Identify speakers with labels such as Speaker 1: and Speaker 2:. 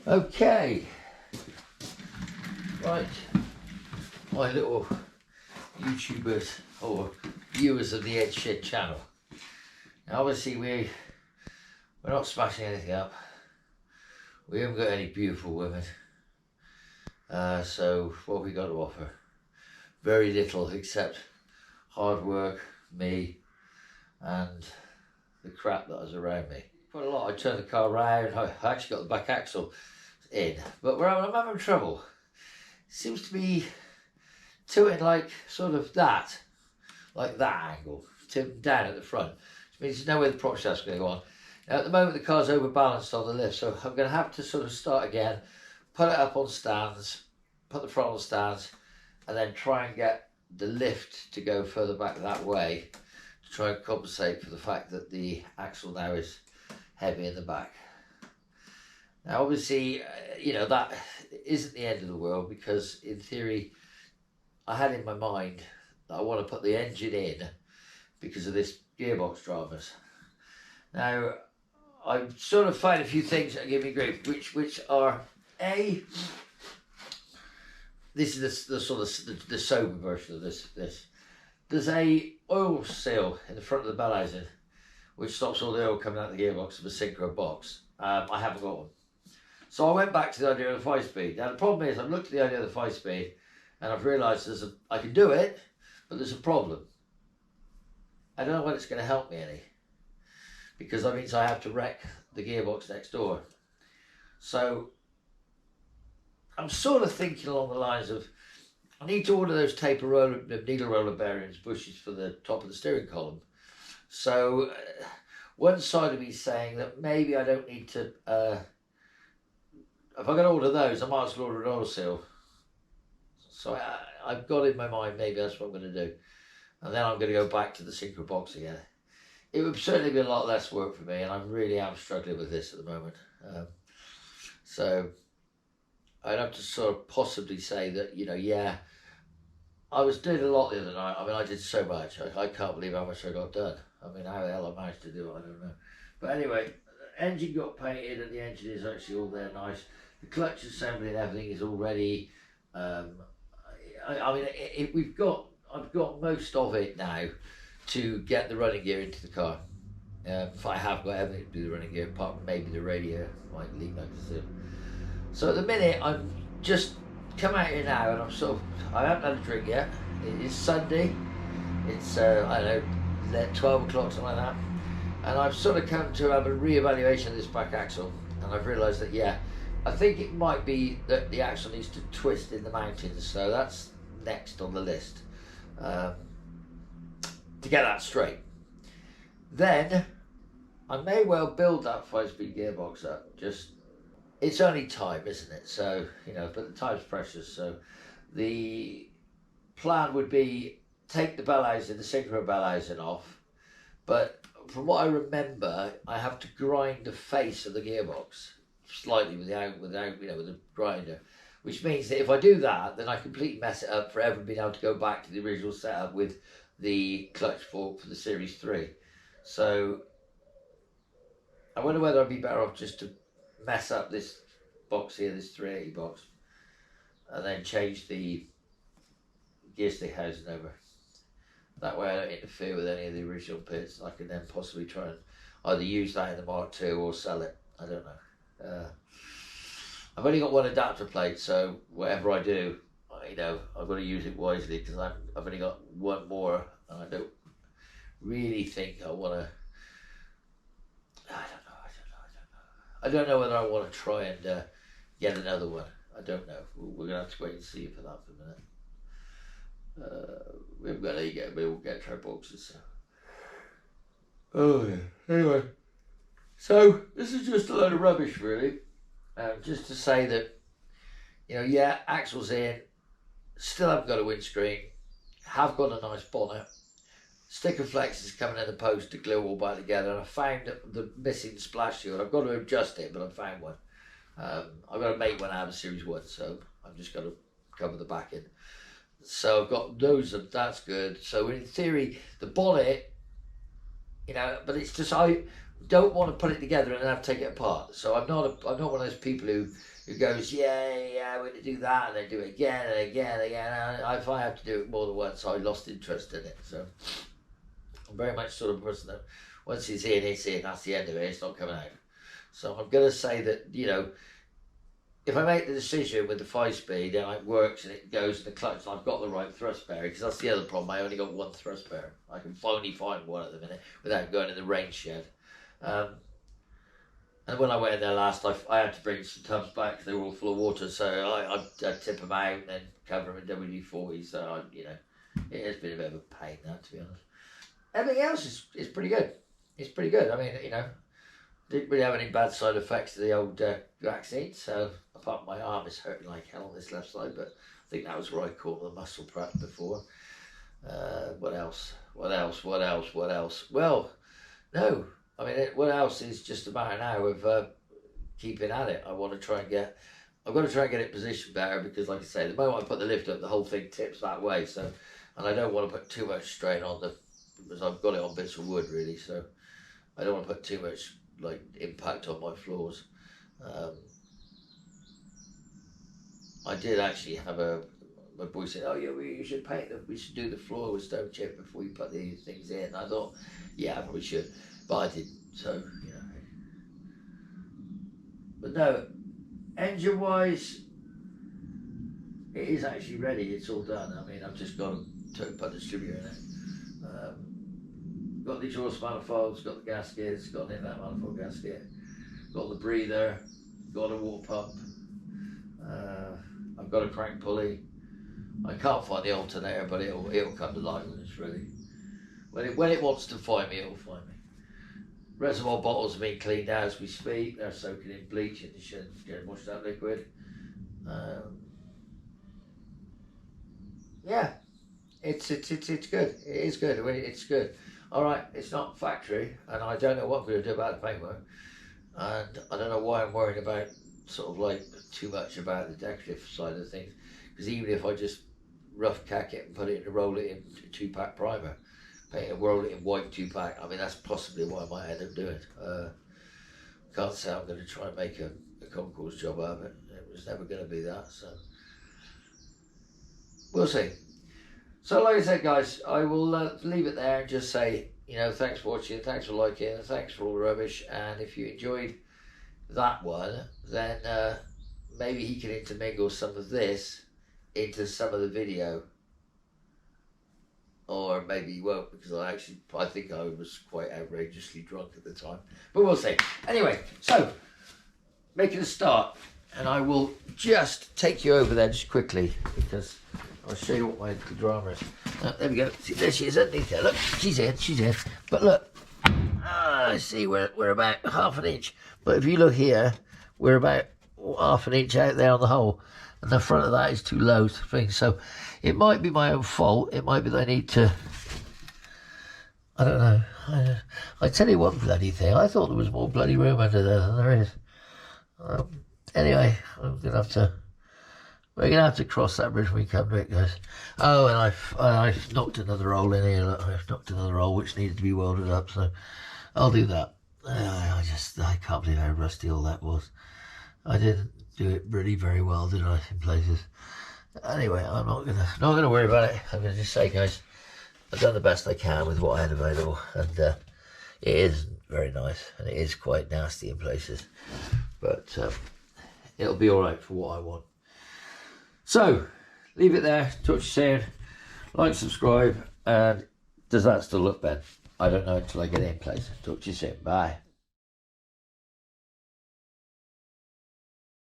Speaker 1: Okay, right, my little YouTubers or viewers of the Ed Shit channel. Now obviously we're not smashing anything up. We haven't got any beautiful women. So what have we got to offer? Very little, except hard work, me, and the crap that was around me. Quite a lot. I turned the car around. I actually got the back axle in, but I'm having trouble. It seems to be tilting like sort of that, like that angle, tilting down at the front, which means there's no way the prop shaft's going to go on. Now at the moment the car's overbalanced on the lift, so I'm going to have to sort of start again, put it up on stands, put the front on stands, and then try and get the lift to go further back that way to try and compensate for the fact that the axle now is heavy in the back. Now obviously, you know, that isn't the end of the world, because in theory I had in my mind that I want to put the engine in because of this gearbox dramas. Now I've sort of found a few things that give me grief, which are A, this is the sort of the sober version of this. There's a oil seal in the front of the bell housing which stops all the oil coming out of the gearbox of a synchro box. I haven't got one. So I went back to the idea of the 5-speed. Now the problem is I've looked at the idea of the 5-speed and I've realised I can do it, but there's a problem. I don't know whether it's going to help me any, because that means I have to wreck the gearbox next door. So I'm sort of thinking along the lines of, I need to order those needle roller bearings, bushes for the top of the steering column. So one side of me is saying that maybe I don't need to, if I'm going to order those, I might as well order an oil seal. So I've got in my mind, maybe that's what I'm going to do. And then I'm going to go back to the synchro box again. It would certainly be a lot less work for me, and I really am struggling with this at the moment. So I'd have to sort of possibly say that, you know, yeah, I was doing a lot the other night. I mean, I did so much. I can't believe how much I got done. I mean, how the hell I managed to do it, I don't know. But anyway, the engine got painted and the engine is actually all there nice. The clutch assembly and everything is all ready. I mean, I've got most of it now to get the running gear into the car. If I have got everything to do the running gear, apart from maybe the radio might leak like this. So at the minute, I'm just come out here now, and I haven't had a drink yet. It is Sunday. It's I don't know, 12 o'clock, something like that. And I've sort of come to have a re-evaluation of this back axle, and I've realised that, yeah, I think it might be that the axle needs to twist in the mountains, so that's next on the list, to get that straight. Then I may well build that 5-speed gearbox up. It's only time, isn't it? So, you know, but the time's precious. So the plan would be take the bell housing, the synchro bell housing off, but from what I remember, I have to grind the face of the gearbox slightly without with a grinder, which means that if I do that, then I completely mess it up forever, being able to go back to the original setup with the clutch fork for the Series 3. So I wonder whether I'd be better off just to mess up this box here, this 380 box, and then change the gear stick housing over. That way I don't interfere with any of the original bits. I can then possibly try and either use that in the Mark II or sell it. I don't know. I've only got one adapter plate, so whatever I do, you know, I've got to use it wisely, because I've only got one more, and I don't really think I want to. I don't know whether I want to try and get another one. I don't know. We're going to have to wait and see for that for a minute. We haven't got any yet, but we'll get to our boxes. So. Oh yeah. Anyway, so this is just a load of rubbish, really. Just to say that, you know, yeah, axle's in. Still haven't got a windscreen. Have got a nice bonnet. Sticker flex is coming in the post to glue all back together, and I found the missing splash shield. I've got to adjust it, but I found one. I've got to make one out of Series 1, so I've just got to cover the back end. So I've got those, and that's good. So in theory, the bonnet, you know, but it's just don't want to put it together and then have to take it apart. So I'm not one of those people who goes, yeah, we're going to do that, and then do it again and again and again. And if I have to do it more than once, I lost interest in it. So I'm very much sort of a person that once it's in, that's the end of it, it's not coming out. So I'm going to say that, you know, if I make the decision with the 5-speed and it works and it goes in the clutch and I've got the right thrust bearing, because that's the other problem, I only got one thrust bearing. I can only find one at the minute without going in the rain shed. And when I went in there last, I had to bring some tubs back because they were all full of water, so I tip them out and then cover them in WD-40, so you know, it has been a bit of a pain now, to be honest. Everything else is pretty good. It's pretty good. I mean, you know, didn't really have any bad side effects to the old vaccine, so apart from my arm is hurting like hell on this left side, but I think that was where I caught the muscle prep before. What else? Well, no. I mean, what else is just a matter now of keeping at it. I've got to try and get it positioned better, because like I say, the moment I put the lift up, the whole thing tips that way, so, and I don't want to put too much strain on because I've got it on bits of wood really, so I don't want to put too much like impact on my floors. I did actually have my boy said, oh yeah, you should paint them, we should do the floor with stone chip before you put these things in. And I thought, yeah, I probably should, but I didn't, so, you know. But no, engine wise, it is actually ready, it's all done. I mean, I've just got to put the distributor in it. Got the exhaust manifolds, got the gaskets, got an inlet manifold gasket, got the breather, got a water pump, I've got a crank pulley. I can't find the alternator, but it'll come to light when it's ready. When it wants to find me, it'll find me. Reservoir bottles are being cleaned out as we speak. They're soaking in bleach and getting washed out liquid. Yeah, it's good. It is good. It's good. All right, it's not factory, and I don't know what I'm going to do about the paintwork, and I don't know why I'm worried about sort of like too much about the decorative side of things, because even if I just rough cack it and put it in, roll it in 2-pack primer, paint it, roll it in white 2-pack, I mean, that's possibly what I might end up doing. Can't say I'm going to try and make a concours job out of it. It was never going to be that, so we'll see. So like I said, guys, I will leave it there and just say, you know, thanks for watching, thanks for liking, thanks for all the rubbish, and if you enjoyed that one, then maybe he can intermingle some of this into some of the video, or maybe he won't, because I think I was quite outrageously drunk at the time, but we'll see. Anyway, so making a start, and I will just take you over there just quickly, because I'll show you what my drama is. There we go. See, there she is underneath there. Look, she's in. But look, see, we're about half an inch. But if you look here, we're about half an inch out there on the hole, and the front of that is too low to thing. So it might be my own fault. It might be that I need to. I don't know. I tell you one bloody thing. I thought there was more bloody room under there than there is. Anyway, we're gonna have to cross that bridge when we come to it, guys. Oh, and I've knocked another hole in here. Look, I've knocked another hole which needed to be welded up, so I'll do that. I can't believe how rusty all that was. I didn't do it really very well, did I, in places? Anyway, I'm not gonna worry about it. I'm gonna just say, guys, I've done the best I can with what I had available, and it isn't very nice, and it is quite nasty in places, but it'll be all right for what I want. So, leave it there. Talk to you soon. Like, subscribe, and does that still look bad? I don't know until I get it in place. Talk to you soon. Bye.